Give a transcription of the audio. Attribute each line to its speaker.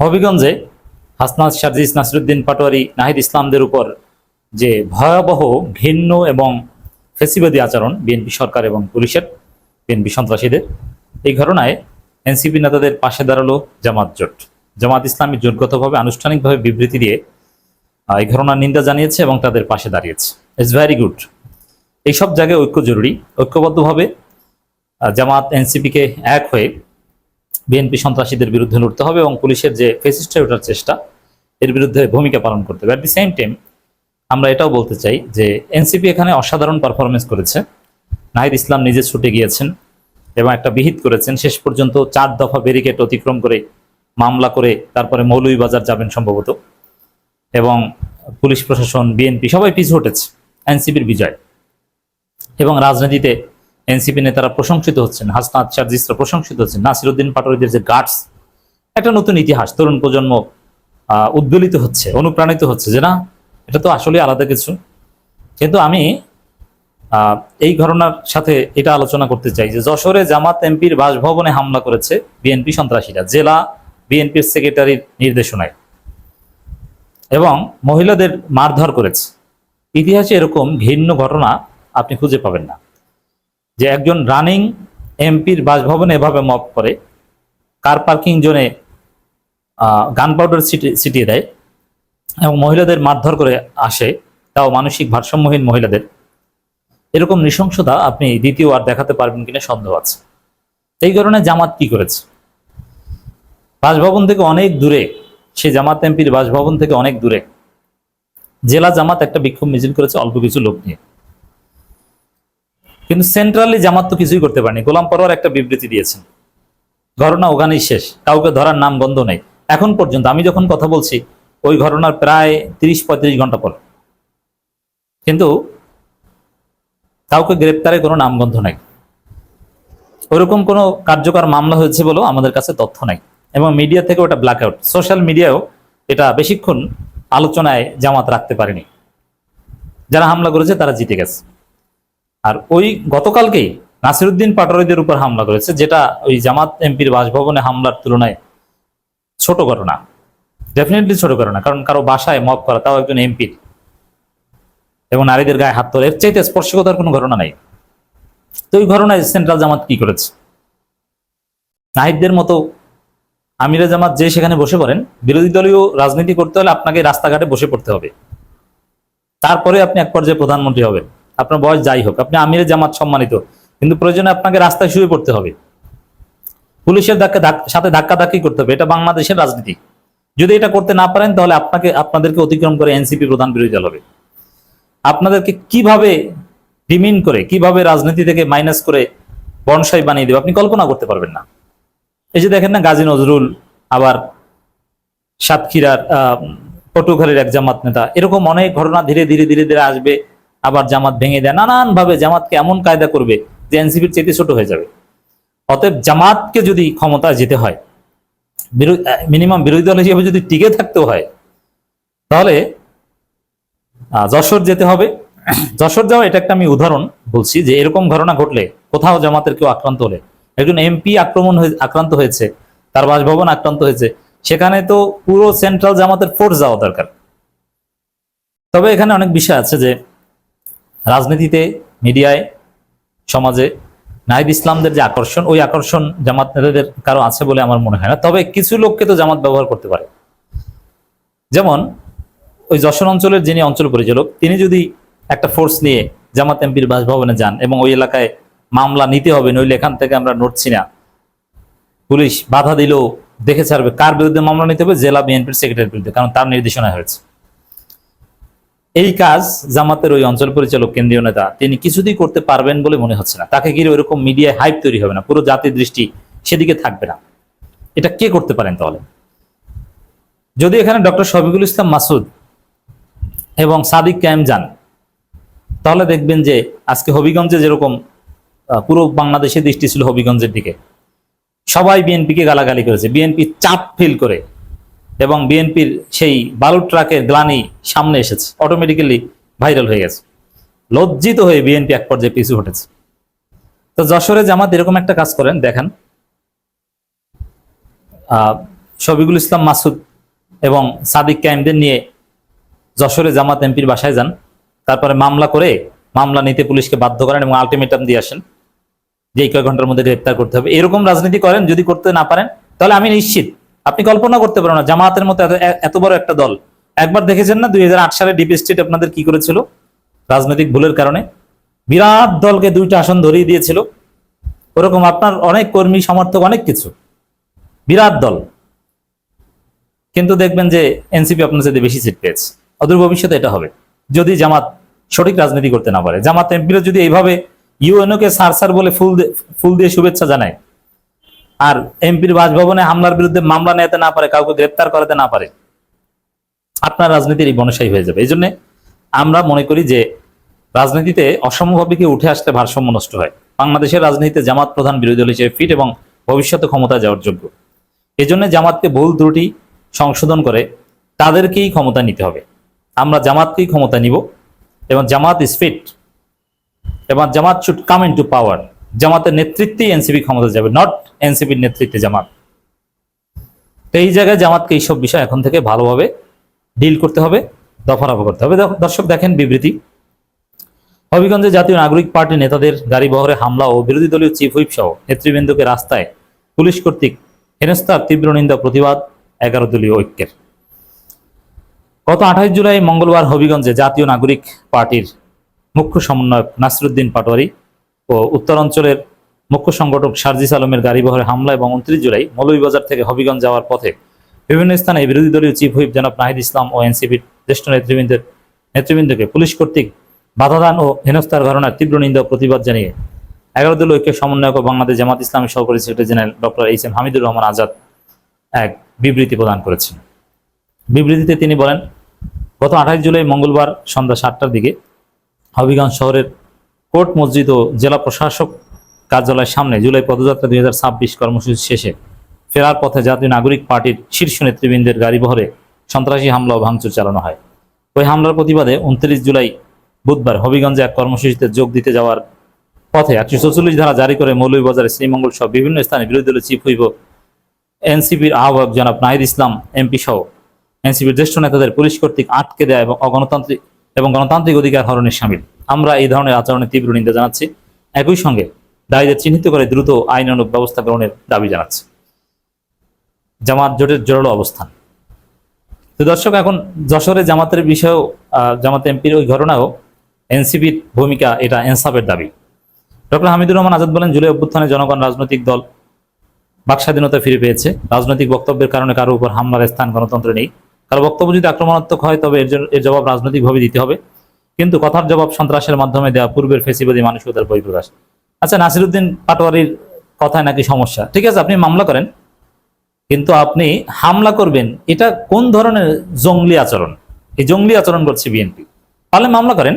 Speaker 1: হবিগঞ্জে হাসনাত সাজিস, নাসিরুদ্দিন পাটোয়ারি, নাহিদ ইসলামদের উপর যে ভয়াবহ ঘৃণ্য এবং ফেসিবাদী আচরণ বিএনপি সরকার এবং পুলিশের, বিএনপি সন্ত্রাসীদের, এই ঘটনায় এনসিপি নেতাদের পাশে দাঁড়ালো জামাত জোট। জামাত ইসলামী জোটগতভাবে আনুষ্ঠানিকভাবে বিবৃতি দিয়ে এই ঘটনার নিন্দা জানিয়েছে এবং তাদের পাশে দাঁড়িয়েছে। It's very good. এইসব জায়গায় ঐক্য জরুরি। ঐক্যবদ্ধভাবে জামাত এনসিপিকে এক হয়ে বিএনপি সন্ত্রাসীদের বিরুদ্ধে লড়তে হবে এবং পুলিশের যে ফেসিস্ট হয়ে ওঠার চেষ্টা, এর বিরুদ্ধে ভূমিকা পালন করতে হবে। অ্যাট দি সেম টাইম আমরা এটাও বলতে চাই যে এনসিপি এখানে অসাধারণ পারফরমেন্স করেছে। নাহিদ ইসলাম নিজে ছুটে গিয়েছেন এবং একটা বিহিত করেছেন। শেষ পর্যন্ত 4 দফা ব্যারিকেড অতিক্রম করে মামলা করে তারপরে মৌলভীবাজার যাবেন সম্ভবত, এবং পুলিশ প্রশাসন, বিএনপি সবাই পিছু হটেছে। এনসিপির বিজয় এবং রাজনীতিতে এনসিপি নেতারা প্রশংসিত হচ্ছেন, হাসনাত সাজিসরা প্রশংসিত হচ্ছেন, নাসিরুদ্দিন পাটোয়ারিদের যে গার্ডস, একটা নতুন ইতিহাস, তরুণ প্রজন্ম উদ্বেলিত হচ্ছে, অনুপ্রাণিত হচ্ছে যে না, এটা তো আসলে আলাদা কিছু। কিন্তু আমি এই ঘটনার সাথে এটা আলোচনা করতে চাই যে যশোরে জামাত এমপির বাসভবনে হামলা করেছে বিএনপি সন্ত্রাসীরা জেলা বিএনপির সেক্রেটারির নির্দেশনায়, এবং মহিলাদের মারধর করেছে। ইতিহাসে এরকম ঘৃণ্য ঘটনা আপনি খুঁজে পাবেন না যে একজন রানিং এমপির বাসভবনে এভাবে মব করে, কার পার্কিং জোনে গান পাউডার ছিটিয়ে দেয় এবং মহিলাদের মারধর করে আসে, তাও মানসিক ভারসাম্যহীন মহিলাদের। এরকম নৃশংসতা আপনি দ্বিতীয়বার দেখাতে পারবেন কিনা সন্দেহ আছে। এই কারণে জামাত কি করেছে, বাসভবন থেকে অনেক দূরে, সে জামাত এমপির বাসভবন থেকে অনেক দূরে জেলা জামাত একটা বিক্ষোভ মিছিল করেছে অল্প কিছু লোক নিয়ে। কিন্তু সেন্ট্রালি জামাত তো কিছুই করতে পারেনি। গোলাম পরোয়ার একটা বিবৃতি দিয়েছেন, ঘটনা ওখানেই শেষ, কাউকে ধরার নাম গন্ধ নেই এখন পর্যন্ত। আমি যখন কথা বলছি ওই ঘটনার প্রায় 30-35 ঘন্টা পর, কিন্তু কাউকে গ্রেপ্তারের কোনো নামগন্ধ নাই। ওইরকম কোনো কার্যকর মামলা হয়েছে বলেও আমাদের কাছে তথ্য নাই, এবং মিডিয়া থেকে ওটা ব্ল্যাক আউট। সোশ্যাল মিডিয়াও এটা বেশিক্ষণ আলোচনায় জামাত রাখতে পারেনি। যারা হামলা করেছে তারা জিতে গেছে। আর ওই গতকালকেই নাসিরুদ্দিন পাটোয়ারিদের উপর হামলা করেছে, যেটা ওই জামাত এমপির বাসভবনে হামলার তুলনায় ছোট ঘটনা, ডেফিনেটলি ছোট ঘটনা। কারণ কারো বাসায় মব করা, তাও একজন এমপির, এবং নারীদের গায়ে হাত তোলা, এর চাইতে স্পর্শকতার কোনো ঘটনা নাই। তো ওই ঘটনায় সেন্ট্রাল জামাত কি করেছে? নাহিদদের মতো আমিরে জামাত যে সেখানে বসে পড়েন, বিরোধী দলীয় রাজনীতি করতে হলে আপনাকে রাস্তাঘাটে বসে পড়তে হবে, তারপরে আপনি এক পর্যায়ে প্রধানমন্ত্রী হবেন। আপনার বয়স যাই হোক, আপনি আমিরে জামাত সম্মানিত, কিন্তু প্রয়োজনে আপনাকে রাস্তায় শুয়ে পড়তে হবে, পুলিশের সাথে ধাক্কাধাক্কি করতে হবে। এটা বাংলাদেশের রাজনীতি। যদি এটা করতে না পারেন তাহলে আপনাদেরকে অতিক্রম করে এনসিপি প্রধান বিরোধী দল হবে। আপনাদেরকে কিভাবে ডিমিন করে, কিভাবে রাজনীতি থেকে মাইনাস করে বনসাই বানিয়ে দেবে আপনি কল্পনা করতে পারবেন না। এই যে দেখেন না, গাজী নজরুল, আবার সাতক্ষীরার পটুয়াখালীর এক জামাত নেতা, এরকম অনেক ঘটনা ধীরে ধীরে ধীরে ধীরে আসবে। আবার জামাত ভেঙে দেয়, নানান ভাবে জামাতকে এমন কায়দা করবে যে এনসিপির চেয়ে ছোট হয়ে যাবে। অতএব জামাতকে যদি ক্ষমতায় যেতে হয়, মিনিমাম বিরোধী দল হিসেবে যদি টিকে থাকতে হয়, তাহলে যশোর যেতে হবে। যশোর যাওয়া এটা একটা আমি উদাহরণ বলছি যে এরকম ঘটনা ঘটলে, কোথাও জামাতের কেউ আক্রান্ত হলে, একজন এমপি আক্রান্ত হয়েছে, তার বাসভবন আক্রান্ত হয়েছে, সেখানে তো পুরো সেন্ট্রাল জামাতের ফোর্স যাওয়া দরকার। তবে এখানে অনেক বিষয় আছে যে রাজনীতিতে, মিডিয়ায়, সমাজে নাহিদ ইসলামদের যে আকর্ষণ, ওই আকর্ষণ জামাত নেতাদের কারো আছে বলে আমার মনে হয় না। তবে কিছু লোককে তো জামাত ব্যবহার করতে পারে। যেমন ওই যশোর অঞ্চলের যিনি অঞ্চল পরিচালক, তিনি যদি একটা ফোর্স নিয়ে জামাত এমপির বাসভবনে যান এবং ওই এলাকায় মামলা নিতে হবে, নইলে এখান থেকে আমরা নড়ছি না, পুলিশ বাধা দিলেও দেখে ছাড়বে, কার বিরুদ্ধে মামলা নিতে হবে? জেলা বিএনপির সেক্রেটারির বিরুদ্ধে, কারণ তার নির্দেশনা হয়েছে। এই কাজ জামাতের ওই অঞ্চল পরিচালক, কেন্দ্রীয় নেতা, তিনি কিছুতেই করতে পারবেন বলে মনে হচ্ছে না। তাকে ঘিরে ওইরকম মিডিয়ায় হাইপ তৈরি হবে না, পুরো জাতির দৃষ্টি সেদিকে থাকবে না। এটা কে করতে পারেন তাহলে? যদি এখানে ডক্টর শফিকুল ইসলাম মাসুদ এবং সাদিক কায়েম যান, তাহলে দেখবেন যে আজকে হবিগঞ্জে যেরকম পুরো বাংলাদেশের দৃষ্টি ছিল হবিগঞ্জের দিকে, সবাই বিএনপিকে গালাগালি করেছে, বিএনপি চাপ ফিল করে, এবং বিএনপির সেই বালু ট্রাকের গ্লানি সামনে এসেছে, অটোমেটিক্যালি ভাইরাল হয়ে গেছে। লজ্জিত হয়ে বিএনপি এক পর্যায়ে পিছু হটেছে। তো যশোরে জামাত এরকম একটা কাজ করেন, দেখেন শফিকুল ইসলাম মাসুদ এবং সাদিক কায়েমদের নিয়ে যশোরে জামাত এমপির বাসায় যান, তারপরে মামলা করে মামলা নিতে পুলিশকে বাধ্য করেন এবং আলটিমেটাম দিয়ে আসেন যে এই কয়েক ঘন্টার মধ্যে গ্রেপ্তার করতে হবে। এরকম রাজনীতি করেন, যদি করতে না পারেন তাহলে আমি নিশ্চিত আপনি কল্পনা করতে পারেন না জামাতের মতো এত বড় একটা দল। একবার দেখেছেন না 2008 সালে ডিপ স্টেট আপনাদের কি করেছিল রাজনৈতিক ভুলের কারণে, বিরাট দলকে 2টা আসন ধরিয়ে দিয়েছিল। ওরকম আপনার অনেক কর্মী সমর্থক অনেক কিছু, বিরাট দল, কিন্তু দেখবেন যে এনসিপি আপনার সাথে বেশি সিট পেয়েছে। অদূর ভবিষ্যতে এটা হবে যদি জামাত সঠিক রাজনীতি করতে না পারে। জামাত এমপিরা যদি এইভাবে ইউএনও কে স্যার বলে ফুল দিয়ে শুভেচ্ছা জানায় আর এমপির বাসভবনে হামলার বিরুদ্ধে মামলা নিতে না পারে, কাউকে গ্রেপ্তার করাতে না পারে, আপনার রাজনীতির এই বনসাই হয়ে যাবে। এই জন্য আমরা মনে করি যে রাজনীতিতে অসমভাবে উঠে আসলে ভারসাম্য নষ্ট হয়। বাংলাদেশের রাজনীতিতে জামাত প্রধান বিরোধী দল হিসেবে ফিট এবং ভবিষ্যতে ক্ষমতা যাওয়ার যোগ্য। এই জন্য জামাতকে ভুল ত্রুটি সংশোধন করে তাদেরকেই ক্ষমতা নিতে হবে। আমরা জামাতকেই ক্ষমতা নিব এবং জামাত ইজ ফিট এবং জামাত শুড কাম ইন টু পাওয়ার। জামাতের নেতৃত্বেই এনসিপি ক্ষমতা যাবে, নট এনসিপির নেতৃত্বে জামাত। তো এই জায়গায় জামাতকে এইসব বিষয় এখন থেকে ভালোভাবে ডিল করতে হবে, দফারফা করতে হবে। দর্শক দেখেন বিবৃতি, হবিগঞ্জে জাতীয় নাগরিক পার্টি নেতাদের গাড়ি বহরে হামলা ও বিরোধী দলীয় চিফ হুইপ সহ নেতৃবৃন্দকে রাস্তায় পুলিশ কর্তৃক হেনস্থার তীব্র নিন্দা প্রতিবাদ 11 দলীয় ঐক্যের। গত 28 জুলাই মঙ্গলবার হবিগঞ্জে জাতীয় নাগরিক পার্টির মুখ্য সমন্বয়ক নাসিরুদ্দিন পাটোয়ারি ও উত্তরাঞ্চলের মুখ্য সংগঠক সার্জিস আলমের গাড়িবহরে হামলা এবং 29 জুলাই মৌলভীবাজার থেকে হবিগঞ্জ যাওয়ার পথে বিভিন্ন স্থানে বিরোধী দলীয় চিফ হুইপ জনাব নাহিদ ইসলাম ও এনসিপির জ্যেষ্ঠ নেতৃবৃন্দকে পুলিশ কর্তৃক বাধাদান ও হেনস্থার ঘটনার তীব্র নিন্দা প্রতিবাদ জানিয়ে 11 দলীয় ঐক্যের সমন্বয়ক ও বাংলাদেশ জামাত ইসলামের সহকারী secretary general doctor HM. Hamidur Rahman Azad এক বিবৃতি প্রদান করেছেন। বিবৃতিতে তিনি বলেন, গত 28 জুলাই মঙ্গলবার সন্ধ্যা 7টার দিকে হবিগঞ্জ শহরের কোর্ট মসজিদ ও জেলা প্রশাসক কার্যালয়ের সামনে জুলাই পদযাত্রা 2026 কর্মসূচি শেষে ফেরার পথে জাতীয় নাগরিক পার্টির শীর্ষ নেতৃবৃন্দের গাড়িবহরে সন্ত্রাসী হামলা ও ভাঙচুর চালানো হয়। ওই হামলার প্রতিবাদে 29 জুলাই বুধবার হবিগঞ্জে এক কর্মসূচিতে যোগ দিতে যাওয়ার পথে 144 ধারা জারি করে মৌলভীবাজারে শ্রীমঙ্গল সহ বিভিন্ন স্থানে বিরোধী দলের চিফ হুইপ এনসিপির আহ্বায়ক জনাব নাহিদ ইসলাম এমপি সহ এনসিপির জ্যেষ্ঠ নেতাদের পুলিশ কর্তৃক আটকে দেয় এবং গণতান্ত্রিক অধিকার হরণের শামিল। আমরা এই ধরনের আচরণের তীব্র নিন্দা জানাচ্ছি, একই সঙ্গে দায়ীদের চিহ্নিত করে দ্রুত আইনানুগ ব্যবস্থা গ্রহণের দাবি জানাচ্ছি। জামাত জোটের জোরালো অবস্থান। তো দর্শক, এখন যশোরে জামাতের বিষয়েও জামাত এমপির ওই ঘটনাও এনসিপির ভূমিকা, এটা ইনসাফের দাবি। ডক্টর হামিদুর রহমান আজাদ বলেন, জুলাই অভ্যুত্থানে জনগণ রাজনৈতিক দল বাক স্বাধীনতা ফিরে পেয়েছে। রাজনৈতিক বক্তব্যের কারণে কারো উপর হামলার স্থান গণতন্ত্রে নেই। কারো বক্তব্য যদি আক্রমণাত্মক হয় তবে এর জবাব রাজনৈতিকভাবে দিতে হবে, কিন্তু কথার জবাব সন্ত্রাসের মাধ্যমে দেওয়া পূর্বের ফেসিবাদী মানসিকতার বহিঃপ্রকাশ। আচ্ছা, নাসিরুদ্দিন পাটোয়ারির কথায় নাকি সমস্যা, ঠিক আছে, আপনি মামলা করেন, কিন্তু আপনি হামলা করবেন, এটা কোন ধরনের জঙ্গলি আচরণ? এই জঙ্গলি আচরণ করছে বিএনপি, পারলে মামলা করেন।